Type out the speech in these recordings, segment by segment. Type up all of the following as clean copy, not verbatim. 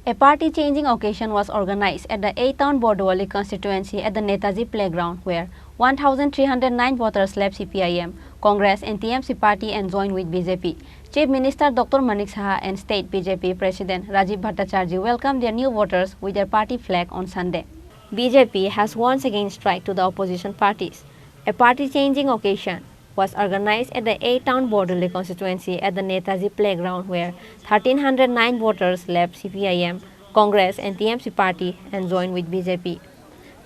A party-changing occasion was organized at the Town Bordowali Constituency at the Netaji Playground, where 1,309 voters left CPIM, Congress and TMC Party and joined with BJP. Chief Minister Dr. Manik Saha and State BJP President Rajiv Bhattacharjee welcomed their new voters with their party flag on Sunday. BJP has once again struck to the opposition parties. A party-changing occasion was organized at the Town Bordowali Constituency at the Netaji Playground, where 1,309 voters left CPIM, Congress and TMC Party and joined with BJP.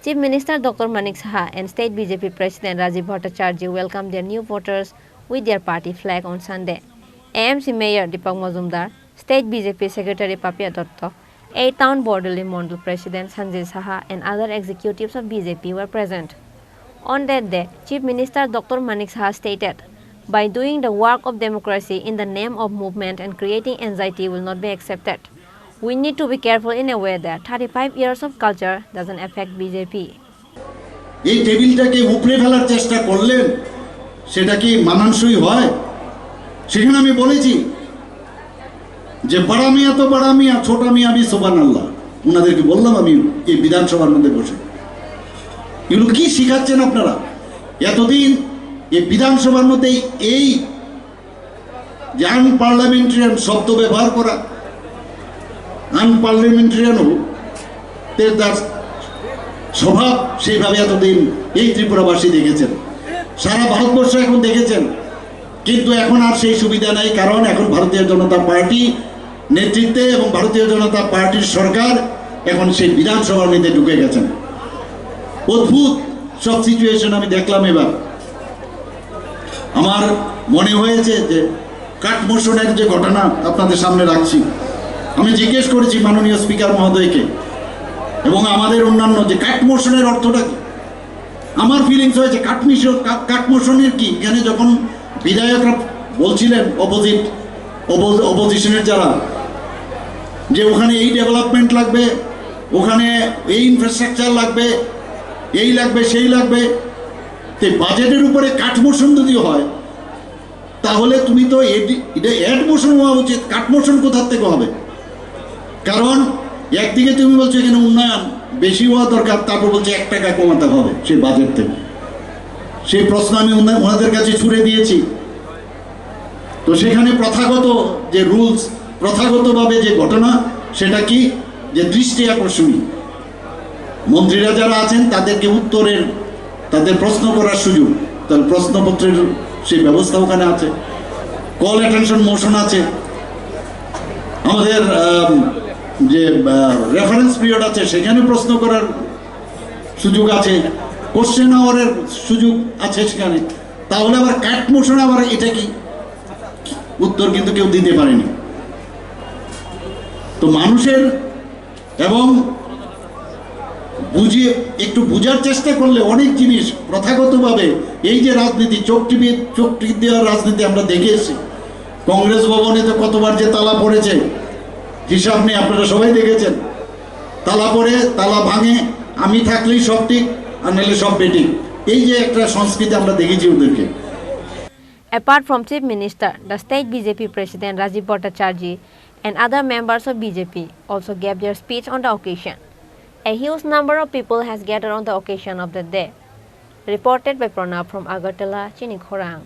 Chief Minister Dr. Manik Saha and State BJP President Rajiv Bhattacharjee welcomed their new voters with their party flag on Sunday. AMC Mayor Deepak Majumdar, State BJP Secretary Papia Dutta, Town Bordowali Mandal President Sanjay Saha and other executives of BJP were present. On that day, Chief Minister Dr. Manik Saha stated, "By doing the work of democracy in the name of movement and creating anxiety will not be accepted. We need to be careful in a way that 35 years of culture doesn't affect BJP." এই টেবিলটাকে উপরে ফেলার চেষ্টা করলেন, সেটা কি মানানসই হয়? সেখানে আমি বলেছি যে বড় মিয়া তো বড় মিয়া, ছোট মিয়া भी সুবহানাল্লাহ। ওনাদেরকে বললাম আমি এই বিধানসভার মধ্যে বসে, এগুলো কি শিখাচ্ছেন আপনারা? এতদিন এই বিধানসভার মধ্যে এই যে আনপার্লামেন্টারিয়ান শব্দ ব্যবহার করা, আনপার্লামেন্টারিয়ানও তার স্বভাব সেইভাবে এতদিন এই ত্রিপুরাবাসী দেখেছেন, সারা ভারতবর্ষ এখন দেখেছেন। কিন্তু এখন আর সেই সুবিধা নাই, কারণ এখন ভারতীয় জনতা পার্টি নেতৃত্বে এবং ভারতীয় জনতা পার্টির সরকার এখন সেই বিধানসভার মধ্যে ঢুকে গেছেন। অদ্ভুত সব সিচুয়েশন আমি দেখলাম। এবার আমার মনে হয়েছে যে কাঠমোষণের যে ঘটনা আপনাদের সামনে রাখছি, আমি জিজ্ঞেস করেছি মাননীয় স্পিকার মহোদয়কে এবং আমাদের অন্যান্য যে কাঠমোষণের অর্থটা কি। আমার ফিলিংস হয়েছে কাঠমোষণের কি, এখানে যখন বিধায়করা বলছিলেন অপোজিশনের যারা, যে ওখানে এই ডেভেলপমেন্ট লাগবে, ওখানে এই ইনফ্রাস্ট্রাকচার লাগবে, এই লাগবে সেই লাগবে, তো বাজেটের উপরে কাঠমোষণ যদি হয় তাহলে তুমি তো এটা অ্যাডমোশন হওয়া উচিত, কাঠমোষণ কোথার থেকে হবে? কারণ একদিকে তুমি বলছো এখানে উন্নয়ন বেশি হওয়া দরকার, তারপর বলছে 1 টাকা কমাতে হবে সেই বাজেট থেকে। সেই প্রশ্ন আমি ওনাদের কাছে ছুড়ে দিয়েছি। তো সেখানে প্রথাগত যে রুলস, প্রথাগতভাবে যে ঘটনা, সেটা কি যে দৃষ্টি আকর্ষণীয়, মন্ত্রীরা যারা আছেন তাদেরকে উত্তরের, তাদের প্রশ্ন করার সুযোগ, তার প্রশ্নপত্রের সেই ব্যবস্থা ওখানে আছে, কল অ্যাটেনশন মোশন আছে, আমাদের যে রেফারেন্স পিরিয়ড আছে সেখানে প্রশ্ন করার সুযোগ আছে, কোশ্চেন আওয়ারের সুযোগ আছে সেখানে। তাহলে আবার কাট মোশন, আবার এটা কি উত্তর কিন্তু কেউ দিতে পারেনি। তো মানুষের এবং বুঝিয়ে একটু বোঝার চেষ্টা করলে অনেক জিনিস প্রথাগতভাবে এই যে রাজনীতি, চোখ টিপ দেওয়ার রাজনীতি আমরা দেখে এসেছি। কংগ্রেস ভবনে তো কতবার যে তালা পড়েছে হিসাব নেই, আপনারা সবাই দেখেছেন। তালা পড়ে, তালা ভাঙে, আমি থাকলেই সব ঠিক আর নাহলে সব বেঠিক, এই যে একটা সংস্কৃতি আমরা দেখেছি ওদেরকে। Apart from Chief Minister, the State BJP President Rajiv Bhattacharjee and other members of BJP also gave their speech on the occasion. A huge number of people has gathered on the occasion of the day. Reported by Pranav from Agartala, Chini, Khorang.